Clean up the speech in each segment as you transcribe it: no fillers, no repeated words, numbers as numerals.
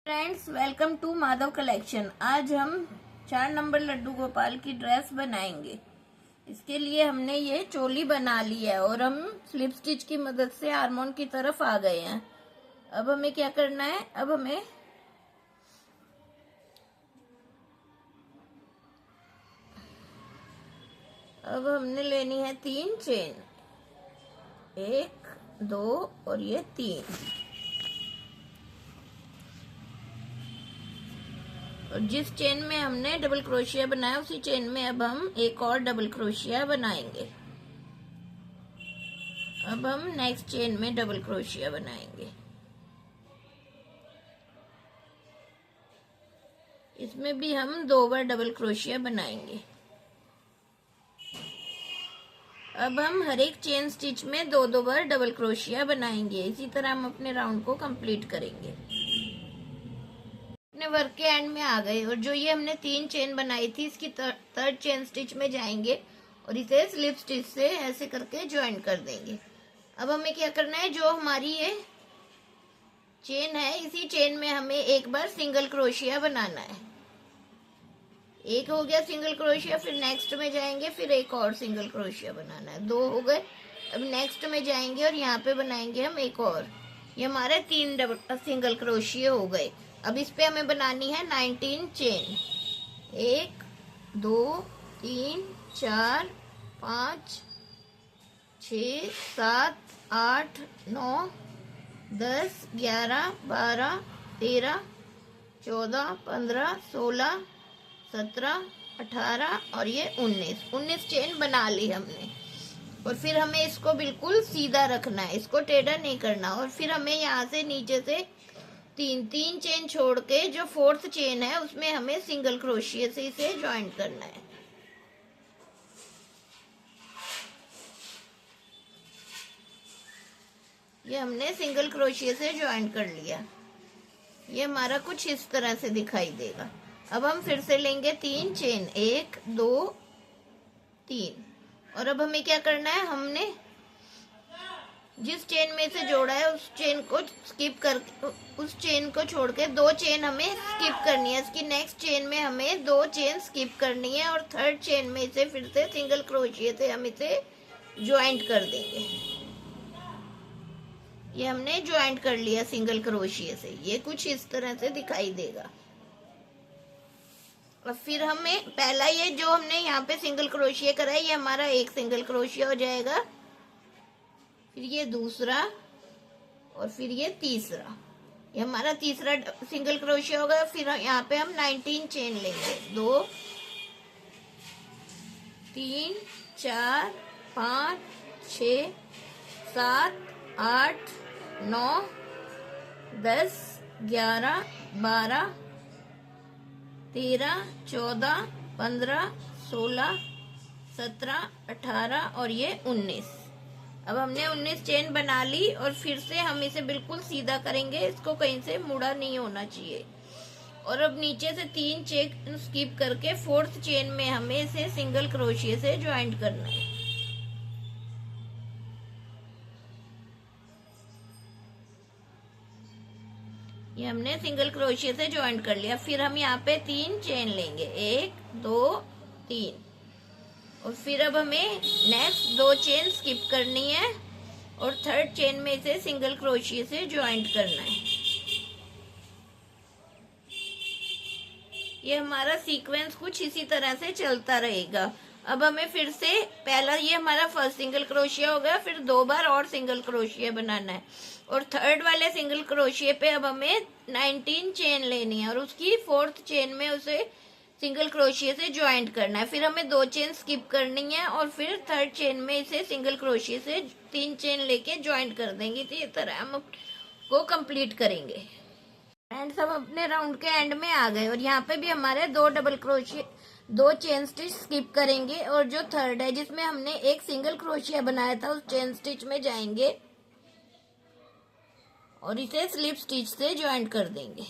Friends, welcome to Madhav collection. आज हम 4 number Laddu Gopal की ड्रेस बनाएंगे। इसके लिए हमने ये चोली बना ली है और हम स्लिप स्टिच की मदद से आर्मोन की तरफ आ गए हैं। अब हमें क्या करना है? अब हमने लेनी है 3 चेन, 1 2 और ये 3। और जिस चेन में हमने डबल क्रोशिया बनाया उसी चेन में अब हम एक और डबल क्रोशिया बनाएंगे। अब हम नेक्स्ट चेन में डबल क्रोशिया बनाएंगे। इसमें भी हम 2 बार डबल क्रोशिया बनाएंगे। अब हम हर एक चेन स्टिच में 2 बार डबल क्रोशिया बनाएंगे। इसी तरह हम अपने राउंड को कंप्लीट करेंगे। अपने वर्क के एंड में आ गए और जो ये हमने 3 चेन बनाई थी इसकी थर्ड चेन स्टिच में जाएंगे और इसे स्लिप स्टिच से ऐसे करके ज्वाइन कर देंगे। अब हमें क्या करना है, जो हमारी ये चेन है इसी चेन में हमें एक बार सिंगल क्रोशिया बनाना है। एक हो गया सिंगल क्रोशिया, फिर नेक्स्ट में जाएंगे, फिर एक और सिंगल क्रोशिया बनाना है। 2 हो गए। अब नेक्स्ट में जाएंगे और यहाँ पे बनाएंगे हम एक और। ये हमारे 3 सिंगल क्रोशिया हो गए। अब इस पे हमें बनानी है 19 चेन। 1 2 3 4 5 6 7 8 9 10 11 12 13 14 15 16 17 18 और ये 19 चेन बना ली हमने। और फिर हमें इसको बिल्कुल सीधा रखना है, इसको टेढ़ा नहीं करना। और फिर हमें यहाँ से नीचे से 3 चेन छोड़ के जो 4th चेन है उसमें हमें सिंगल क्रोशिया से इसे ज्वाइन करना है। ये हमने सिंगल क्रोशिया से ज्वाइन कर लिया। ये हमारा कुछ इस तरह से दिखाई देगा। अब हम फिर से लेंगे 3 चेन, 1 2 3। और अब हमें क्या करना है, हमने जिस चेन में से जोड़ा है उस चेन को स्किप करके, उस चेन को छोड़ के 2 चेन हमें स्किप करनी है। इसकी नेक्स्ट चेन में हमें 2 चेन स्किप करनी है और थर्ड चेन में इसे फिर से सिंगल क्रोशिया से हम इसे ज्वाइंट कर देंगे। ये हमने ज्वाइंट कर लिया सिंगल क्रोशिया से। ये कुछ इस तरह से दिखाई देगा। और फिर हमें पहला ये जो हमने यहाँ पे सिंगल क्रोशिया करा है ये हमारा एक सिंगल क्रोशिया हो जाएगा, फिर ये दूसरा और फिर ये तीसरा। ये हमारा तीसरा सिंगल क्रोशिया होगा। फिर यहाँ पे हम 19 चेन लेंगे। 2 3 4 5 6 7 8 9 10 11 12 13 14 15 16 17 18 और ये 19। अब हमने 19 चेन बना ली और फिर से हम इसे बिल्कुल सीधा करेंगे, इसको कहीं से मुड़ा नहीं होना चाहिए। और अब नीचे से 3 चेन स्किप करके 4th चेन में हमें इसे सिंगल क्रोशिया से ज्वाइंट करना है। ये हमने सिंगल क्रोशिया से ज्वाइंट कर लिया। फिर हम यहाँ पे 3 चेन लेंगे, 1 2 3। और फिर अब हमें नेक्स्ट 2 चेन स्किप करनी है और थर्ड चेन में इसे सिंगल क्रोशिया से ज्वाइंट करना है। ये हमारा सीक्वेंस कुछ इसी तरह से चलता रहेगा। अब हमें फिर से पहला ये हमारा फर्स्ट सिंगल क्रोशिया हो गया, फिर 2 बार और सिंगल क्रोशिया बनाना है। और थर्ड वाले सिंगल क्रोशिया पे अब हमें 19 चेन लेनी है और उसकी 4th चेन में उसे सिंगल क्रोशिया से ज्वाइंट करना है। फिर हमें 2 चेन स्किप करनी है और फिर थर्ड चेन में इसे सिंगल क्रोशिया से 3 चेन लेके ज्वाइंट कर देंगे। तो इस तरह हम को कंप्लीट करेंगे। एंड सब अपने राउंड के एंड में आ गए और यहाँ पे भी हमारे 2 double crochet 2 chain stitch skip करेंगे और जो थर्ड है जिसमें हमने एक सिंगल क्रोशिया बनाया था उस चेन स्टिच में जाएंगे और इसे स्लिप स्टिच से ज्वाइंट कर देंगे।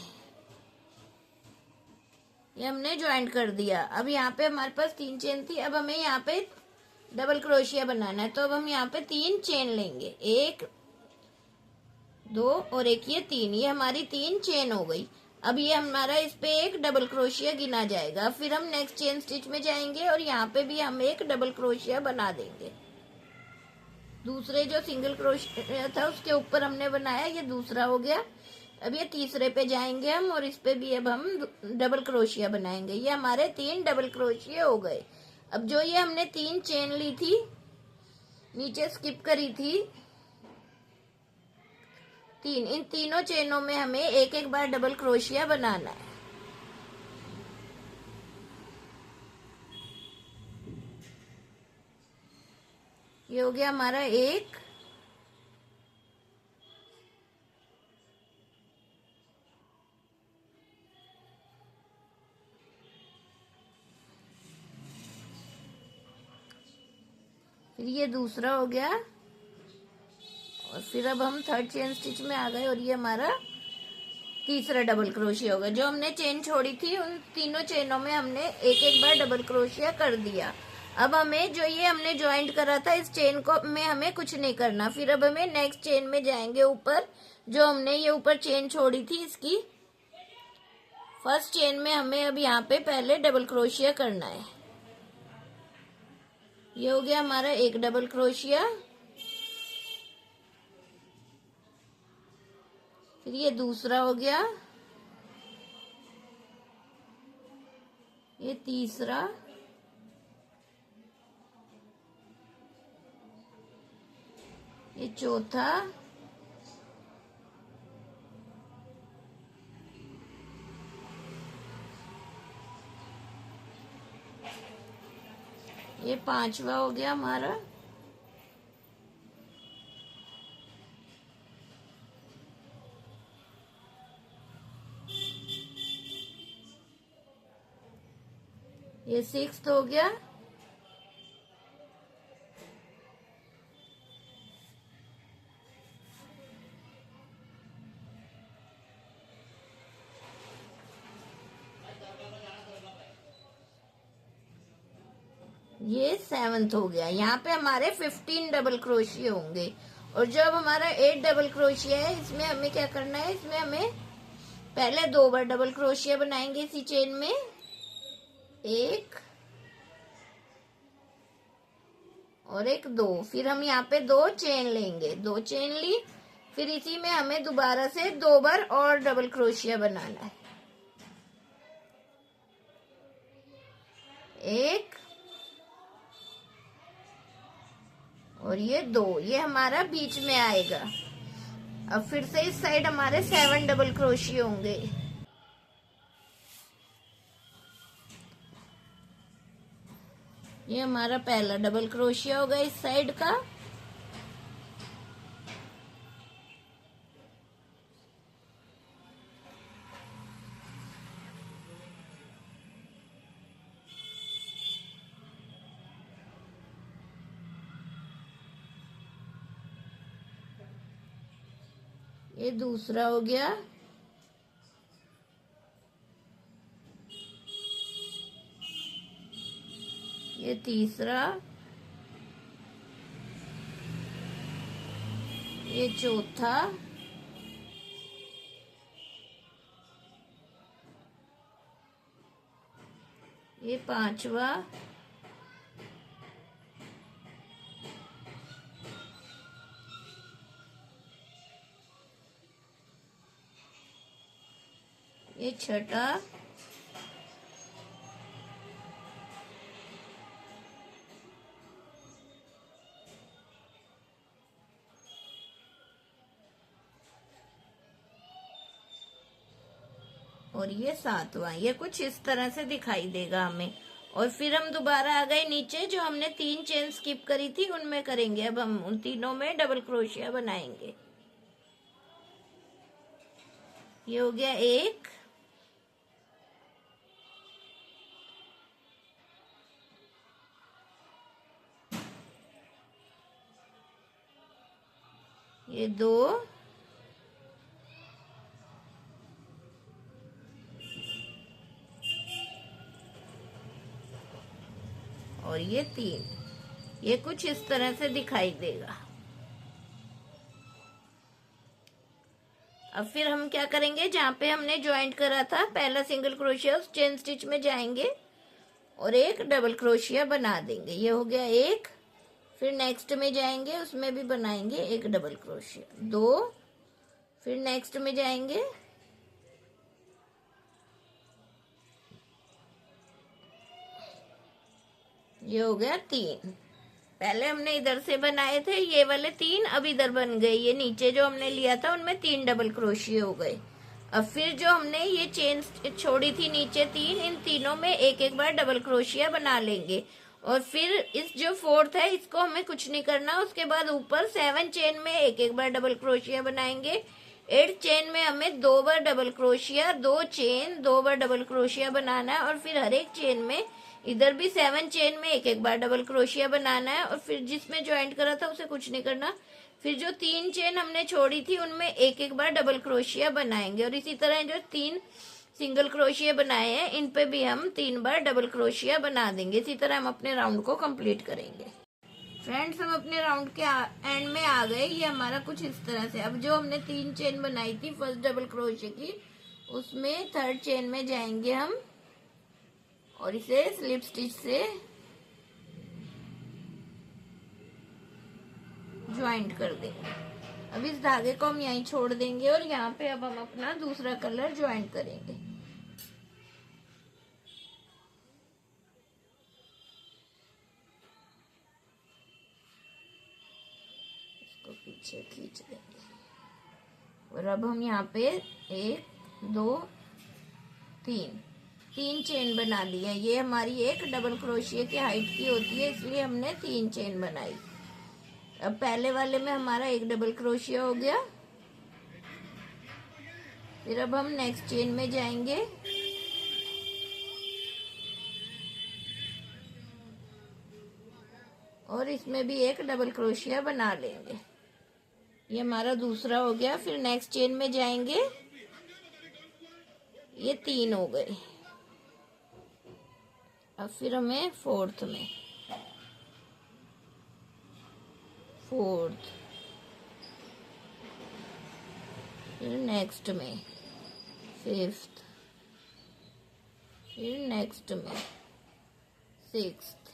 ये हमने ज्वाइंट कर दिया। अब यहाँ पे हमारे पास 3 चेन थी, अब हमें यहाँ पे डबल क्रोशिया बनाना है। तो अब हम यहाँ पे 3 चेन लेंगे, 1 2 और एक ये 3। ये हमारी 3 चेन हो गई। अब ये हमारा इस पे एक डबल क्रोशिया गिना जाएगा। फिर हम नेक्स्ट चेन स्टिच में जाएंगे और यहाँ पे भी हम एक डबल क्रोशिया बना देंगे। दूसरे जो सिंगल क्रोशिया था उसके ऊपर हमने बनाया, ये दूसरा हो गया। अब ये तीसरे पे जाएंगे हम और इस पे भी अब हम डबल क्रोशिया बनाएंगे। ये हमारे 3 डबल क्रोशिया हो गए। अब जो ये हमने 3 चेन ली थी, नीचे स्किप करी थी 3, इन तीनों चेनों में हमें एक एक बार डबल क्रोशिया बनाना है। ये हो गया हमारा एक, फिर ये दूसरा हो गया और फिर अब हम थर्ड चेन स्टिच में आ गए और ये हमारा तीसरा डबल क्रोशिया होगा। जो हमने चेन छोड़ी थी उन तीनों चेनों में हमने एक एक बार डबल क्रोशिया कर दिया। अब हमें जो ये हमने ज्वाइंट करा था इस चेन को में हमें कुछ नहीं करना। फिर अब हमें नेक्स्ट चेन में जाएंगे ऊपर, जो हमने ये ऊपर चेन छोड़ी थी इसकी फर्स्ट चेन में हमें अब यहाँ पे पहले डबल क्रोशिया करना है। ये हो गया हमारा एक डबल क्रोशिया, फिर ये दूसरा हो गया, ये तीसरा, ये चौथा, ये पांचवा हो गया हमारा, ये सिक्स्थ हो गया, ये सेवंथ हो गया। यहाँ पे हमारे 15 डबल क्रोशिया होंगे। और जब हमारा 8 डबल क्रोशिया है इसमें हमें क्या करना है, इसमें हमें पहले 2 बार डबल क्रोशिया बनाएंगे इसी चेन में, एक और एक, 2। फिर हम यहाँ पे 2 चेन लेंगे, 2 चेन ली, फिर इसी में हमें दोबारा से 2 बार और डबल क्रोशिया बनाना है, एक और ये 2, ये हमारा बीच में आएगा। अब फिर से इस साइड हमारे 7 डबल क्रोशिया होंगे। ये हमारा पहला डबल क्रोशिया होगा इस साइड का, ये दूसरा हो गया, ये तीसरा, ये चौथा, ये पांचवा, ये छठा, और ये 7वां। ये कुछ इस तरह से दिखाई देगा हमें। और फिर हम दोबारा आ गए नीचे, जो हमने 3 चेन स्किप करी थी उनमें करेंगे। अब हम उन तीनों में डबल क्रोशिया बनाएंगे। ये हो गया एक, ये 2, और ये 3। ये कुछ इस तरह से दिखाई देगा। अब फिर हम क्या करेंगे, जहाँ पे हमने ज्वाइंट करा था पहला सिंगल क्रोशिया, उस चेन स्टिच में जाएंगे और एक डबल क्रोशिया बना देंगे। ये हो गया एक। फिर नेक्स्ट में जाएंगे, उसमें भी बनाएंगे एक डबल क्रोशिया, दो। फिर नेक्स्ट में जाएंगे, ये हो गया तीन। पहले हमने इधर से बनाए थे ये वाले तीन, अब इधर बन गए। ये नीचे जो हमने लिया था उनमें तीन डबल क्रोशिया हो गए। अब फिर जो हमने ये चेन छोड़ी थी नीचे तीन, इन तीनों में एक एक बार डबल क्रोशिया बना लेंगे। और फिर इस जो फोर्थ है इसको हमें कुछ नहीं करना। उसके बाद ऊपर 7 चेन में एक एक बार डबल क्रोशिया बनाएंगे। 8 चेन में हमें 2 बार डबल क्रोशिया, 2 चेन, 2 बार डबल क्रोशिया बनाना है। और फिर हर एक चेन में इधर भी 7 चेन में एक एक बार डबल क्रोशिया बनाना है। और फिर जिसमें ज्वाइंट करा था उसे कुछ नहीं करना। फिर जो 3 चेन हमने छोड़ी थी उनमें एक एक बार डबल क्रोशिया बनाएंगे। और इसी तरह जो 3 सिंगल क्रोशिया बनाए हैं इन पे भी हम 3 बार डबल क्रोशिया बना देंगे। इसी तरह हम अपने राउंड को कंप्लीट करेंगे। फ्रेंड्स, हम अपने राउंड के एंड में आ गए। ये हमारा कुछ इस तरह से। अब जो हमने 3 चेन बनाई थी फर्स्ट डबल क्रोशिया की, उसमें थर्ड चेन में जाएंगे हम और इसे स्लिप स्टिच से ज्वाइंट कर देंगे। अब इस धागे को हम यहीं छोड़ देंगे और यहाँ पे अब हम अपना दूसरा कलर ज्वाइंट करेंगे। इसको पीछे खींच देंगे और अब हम यहाँ पे 1 2 3 चेन बना ली है। ये हमारी एक डबल क्रोशिया की हाइट की होती है, इसलिए हमने 3 चेन बनाई। अब पहले वाले में हमारा एक डबल क्रोशिया हो गया। फिर अब हम नेक्स्ट चेन में जाएंगे और इसमें भी एक डबल क्रोशिया बना लेंगे। ये हमारा दूसरा हो गया। फिर नेक्स्ट चेन में जाएंगे, ये 3 हो गए। अब फिर हमें फोर्थ, फिर नेक्स्ट में फिफ्थ, फिर नेक्स्ट में सिक्स्थ,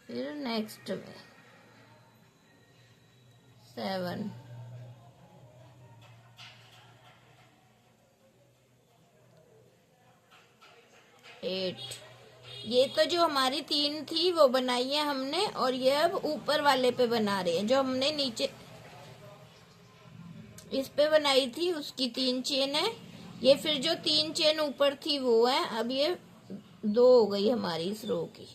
फिर नेक्स्ट में 7, 8। ये तो जो हमारी 3 थी वो बनाई है हमने, और ये अब ऊपर वाले पे बना रहे हैं। जो हमने नीचे इस पे बनाई थी उसकी 3 चेन है। ये फिर जो 3 चेन ऊपर थी वो है। अब ये 2 हो गई हमारी इस रो की।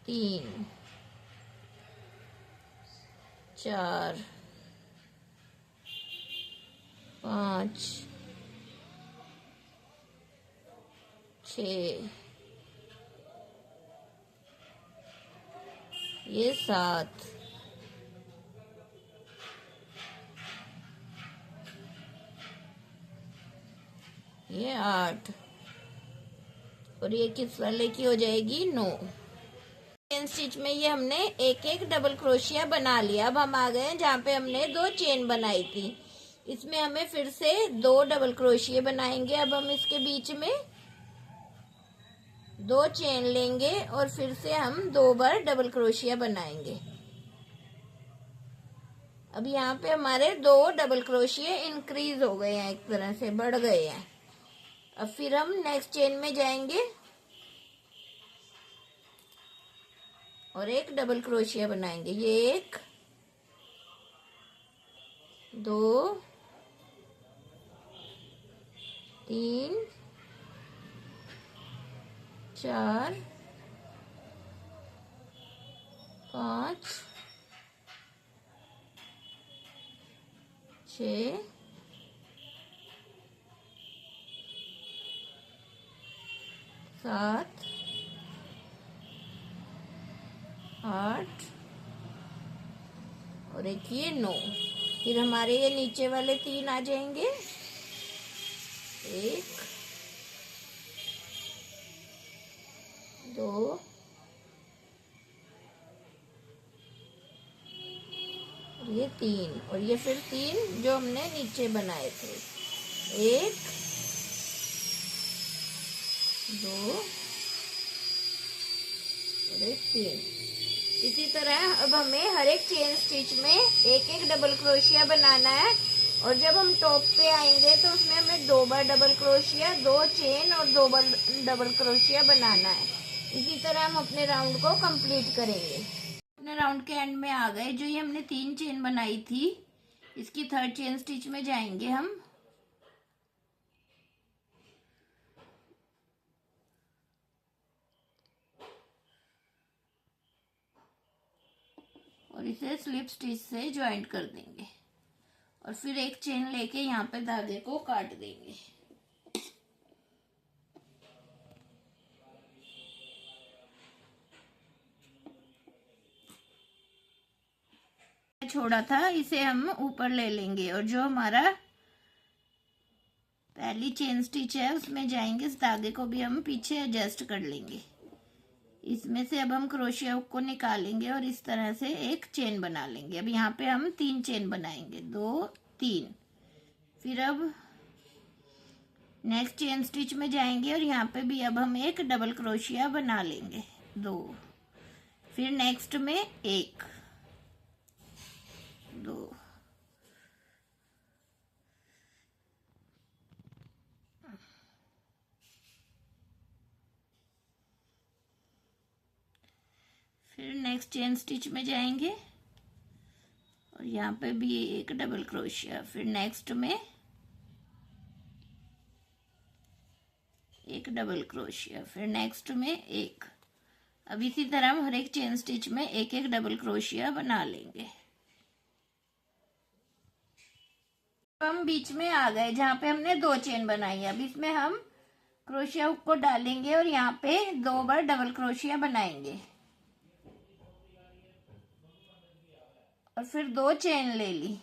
3 4 5 6, ये 7, ये 8 और ये किस वाले की हो जाएगी 9। चेन स्टिच में ये हमने एक एक डबल क्रोशिया बना लिया। अब हम आ गए जहाँ पे हमने 2 चेन बनाई थी। इसमें हमें फिर से 2 डबल क्रोशिया बनाएंगे। अब हम इसके बीच में 2 चेन लेंगे और फिर से हम 2 बार डबल क्रोशिया बनाएंगे। अब यहाँ पे हमारे 2 डबल क्रोशिया इंक्रीज हो गए हैं, एक तरह से बढ़ गए हैं। अब फिर हम नेक्स्ट चेन में जाएंगे और एक डबल क्रोशिया बनाएंगे। ये 1 2 3 4 5 6 7 8 और एक ये 9। फिर हमारे ये नीचे वाले 3 आ जाएंगे। 1 2 ये 3 और ये फिर 3 जो हमने नीचे बनाए थे, 1 2 और एक 3। इसी तरह अब हमें हर एक चेन स्टिच में एक एक डबल क्रोशिया बनाना है, और जब हम टॉप पे आएंगे तो उसमें हमें 2 बार डबल क्रोशिया, 2 चेन और 2 बार डबल क्रोशिया बनाना है। इसी तरह हम अपने राउंड को कंप्लीट करेंगे। अपने राउंड के एंड में आ गए। जो ये हमने 3 चेन बनाई थी, इसकी 3rd चेन स्टिच में जाएंगे हम, और इसे स्लिप स्टिच से ज्वाइंट कर देंगे, और फिर एक चेन लेके यहाँ पे धागे को काट देंगे। छोड़ा था इसे हम ऊपर ले लेंगे, और जो हमारा पहली चेन स्टिच है उसमें जाएंगे, इस धागे को भी हम पीछे एडजस्ट कर लेंगे। इसमें से अब हम क्रोशिया हुक को निकालेंगे और इस तरह से एक चेन बना लेंगे। अब यहाँ पे हम 3 चेन बनाएंगे, 2 3। फिर अब नेक्स्ट चेन स्टिच में जाएंगे और यहाँ पे भी अब हम एक डबल क्रोशिया बना लेंगे, 2। फिर नेक्स्ट में 1 2, फिर नेक्स्ट चेन स्टिच में जाएंगे और यहाँ पे भी एक डबल क्रोशिया, फिर नेक्स्ट में एक डबल क्रोशिया, फिर नेक्स्ट में एक। अब इसी तरह हम हर एक चेन स्टिच में एक एक डबल क्रोशिया बना लेंगे। हम बीच में आ गए जहाँ पे हमने 2 चेन बनाई है। अब इसमें हम क्रोशिया हुक को डालेंगे और यहाँ पे 2 बार डबल क्रोशिया बनाएंगे, और फिर 2 चेन ले ली,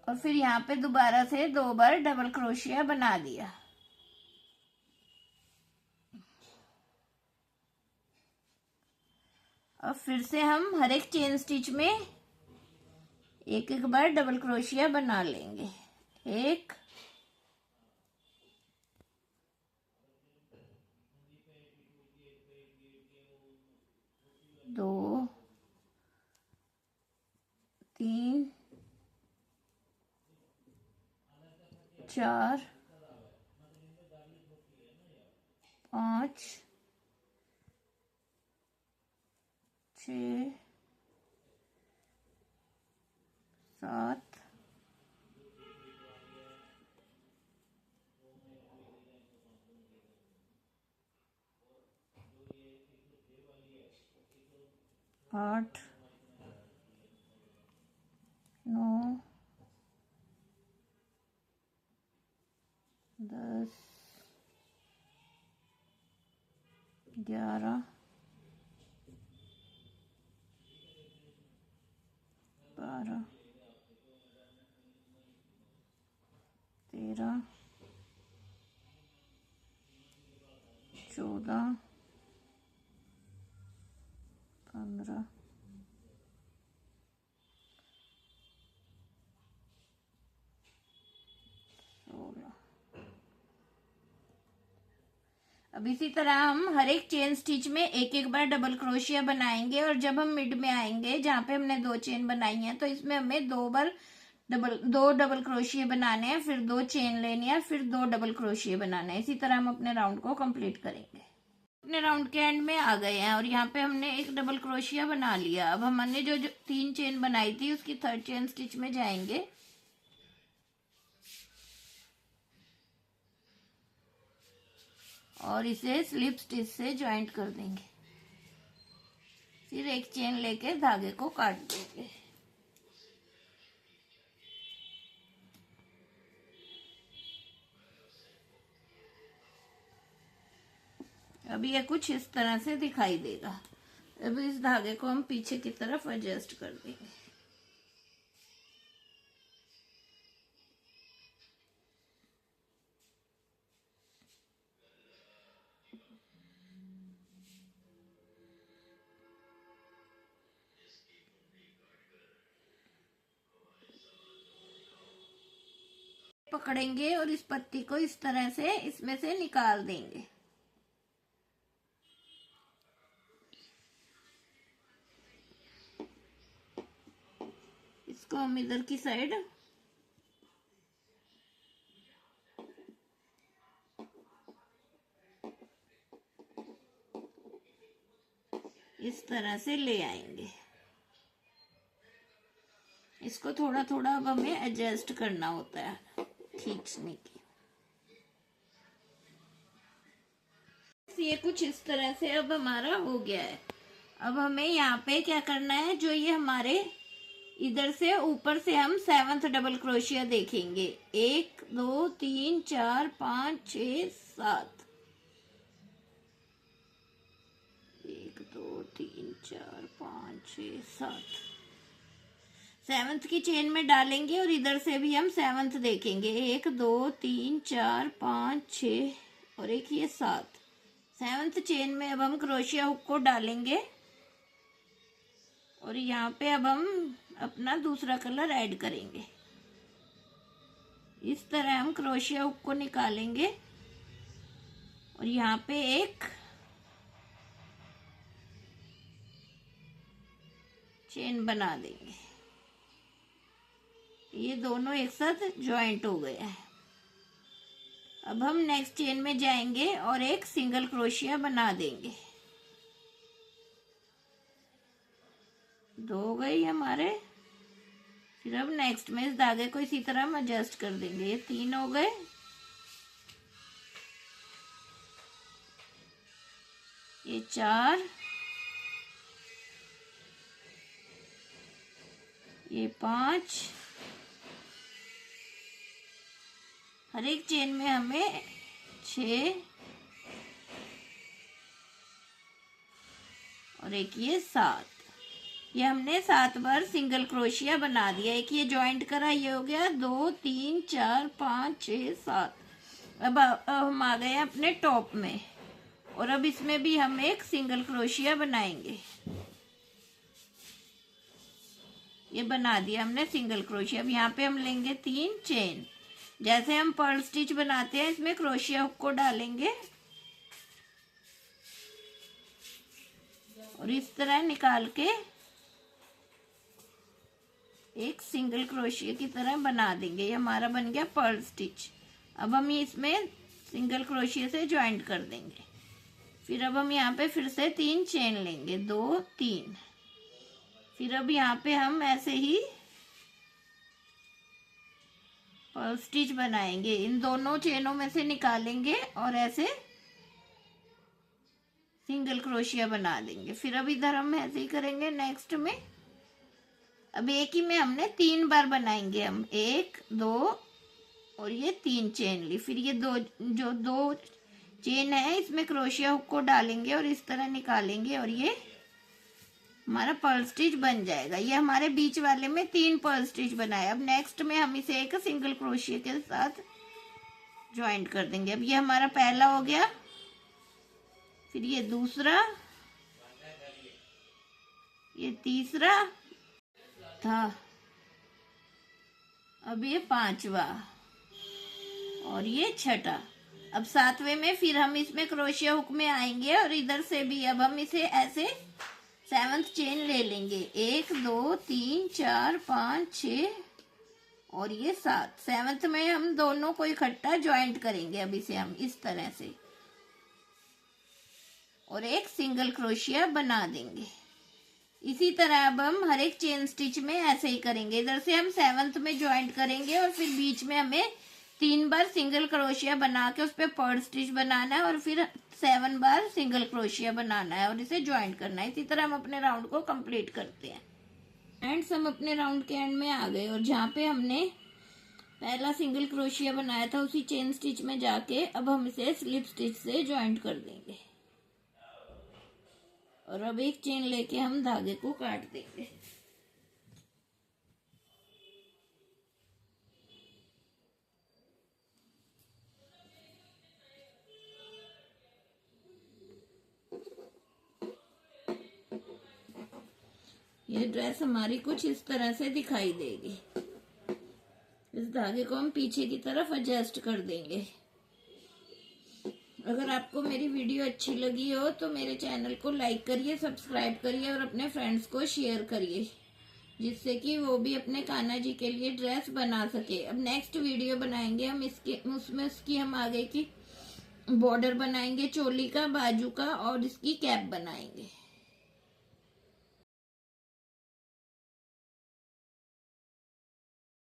और फिर यहाँ पे दोबारा से 2 बार डबल क्रोशिया बना दिया। अब फिर से हम हर एक चेन स्टिच में एक एक बार डबल क्रोशिया बना लेंगे, 1 2 3 4 5 6 7 8 9 10 11 12 13 14 15 16। अब इसी तरह हम हर एक चेन स्टिच में एक एक बार डबल क्रोशिया बनाएंगे, और जब हम मिड में आएंगे जहाँ पे हमने 2 चेन बनाई हैं तो इसमें हमें 2 बार दो डबल क्रोशिया बनाने हैं, फिर 2 चेन लेनी है, फिर 2 डबल क्रोशिया बनाने हैं। इसी तरह हम अपने राउंड को कंप्लीट करेंगे। अपने राउंड के एंड में आ गए हैं और यहाँ पे हमने एक डबल क्रोशिया बना लिया। अब हमने जो 3 चेन बनाई थी उसकी 3rd चेन स्टिच में जाएंगे, और इसे स्लिप स्टिच से ज्वाइंट कर देंगे। फिर एक चेन लेके धागे को काट देंगे। अब ये कुछ इस तरह से दिखाई देगा। अब इस धागे को हम पीछे की तरफ एडजस्ट कर देंगे। पकड़ेंगे और इस पत्ती को इस तरह से इसमें से निकाल देंगे। इसको हम इधर की साइड इस तरह से ले आएंगे। इसको थोड़ा थोड़ा अब हमें एडजस्ट करना होता है खींचने की। ये कुछ इस तरह से अब हमारा हो गया है। अब हमें यहाँ पे क्या करना है, जो ये हमारे इधर से ऊपर से हम 7th डबल क्रोशिया देखेंगे। 1 2 3 4 5 6 7, 1 2 3 4 5 6 7 7th की चेन में डालेंगे और इधर से भी हम 7th देखेंगे। 1 2 3 4 5 6 और एक ये 7। 7th चेन में अब हम क्रोशिया हुक को डालेंगे और यहाँ पे अब हम अपना दूसरा कलर ऐड करेंगे। इस तरह हम क्रोशिया हुक को निकालेंगे और यहाँ पे एक चेन बना देंगे। ये दोनों एक साथ ज्वाइंट हो गया है। अब हम नेक्स्ट चेन में जाएंगे और एक सिंगल क्रोशिया बना देंगे। 2 हो गई हमारे। फिर अब नेक्स्ट में इस धागे को इसी तरह हम एडजस्ट कर देंगे। ये 3 हो गए। ये 4, ये 5। हर एक चेन में हमें 6 और एक ये 7। ये हमने 7 बार सिंगल क्रोशिया बना दिया। एक ये ज्वाइंट करा, ये हो गया 2 3 4 5 6 7। अब हम आ गए अपने टॉप में और अब इसमें भी हम एक सिंगल क्रोशिया बनाएंगे। ये बना दिया हमने सिंगल क्रोशिया। अब यहाँ पे हम लेंगे 3 चेन। जैसे हम पर्ल स्टिच बनाते हैं, इसमें क्रोशिया हुक को डालेंगे और इस तरह निकाल के एक सिंगल क्रोशिया की तरह बना देंगे। ये हमारा बन गया पर्ल स्टिच। अब हम इसमें सिंगल क्रोशिया से ज्वाइंट कर देंगे। फिर अब हम यहाँ पे फिर से 3 चेन लेंगे, 2 3। फिर अब यहाँ पे हम ऐसे ही पर्ल स्टिच बनाएंगे। इन दोनों चेनों में से निकालेंगे और ऐसे सिंगल क्रोशिया बना देंगे। फिर अब इधर हम ऐसे ही करेंगे नेक्स्ट में। अब एक ही में हमने 3 बार बनाएंगे हम। 1 2 और ये 3 चेन ली। फिर ये जो 2 चेन है, इसमें क्रोशिया हुक को डालेंगे और इस तरह निकालेंगे और ये हमारा पर्ल स्टिच बन जाएगा। ये हमारे बीच वाले में 3 पर्ल स्टिच बनाए। अब नेक्स्ट में हम इसे एक सिंगल क्रोशिया के साथ ज्वाइंट कर देंगे। अब ये हमारा पहला हो गया, फिर ये दूसरा, ये तीसरा था, अब ये 5वां और ये 6ठा। अब 7वें में फिर हम इसमें क्रोशिया हुक में आएंगे और इधर से भी अब हम इसे ऐसे 7th चेन ले लेंगे। 1 2 3 4 5 6 और ये 7। 7th में हम दोनों को इकट्ठा ज्वाइंट करेंगे। अब इसे हम इस तरह से और एक सिंगल क्रोशिया बना देंगे। इसी तरह अब हम हर एक चेन स्टिच में ऐसे ही करेंगे। इधर से हम 7th में ज्वाइंट करेंगे और फिर बीच में हमें 3 बार सिंगल क्रोशिया बना के उस पर पर्ल स्टिच बनाना है और फिर 7 बार सिंगल क्रोशिया बनाना है और इसे ज्वाइंट करना है। इसी तरह हम अपने राउंड को कंप्लीट करते हैं। एंड्स हम अपने राउंड के एंड में आ गए और जहाँ पे हमने पहला सिंगल क्रोशिया बनाया था, उसी चेन स्टिच में जाके अब हम इसे स्लिप स्टिच से ज्वाइंट कर देंगे और अब एक चेन लेके हम धागे को काट देंगे। ये ड्रेस हमारी कुछ इस तरह से दिखाई देगी। इस धागे को हम पीछे की तरफ एडजस्ट कर देंगे। अगर आपको मेरी वीडियो अच्छी लगी हो तो मेरे चैनल को लाइक करिए, सब्सक्राइब करिए और अपने फ्रेंड्स को शेयर करिए, जिससे कि वो भी अपने कान्हा जी के लिए ड्रेस बना सके। अब नेक्स्ट वीडियो बनाएंगे हम उसमें उसकी हम आगे की बॉर्डर बनाएंगे, चोली का, बाजू का, और इसकी कैप बनाएंगे।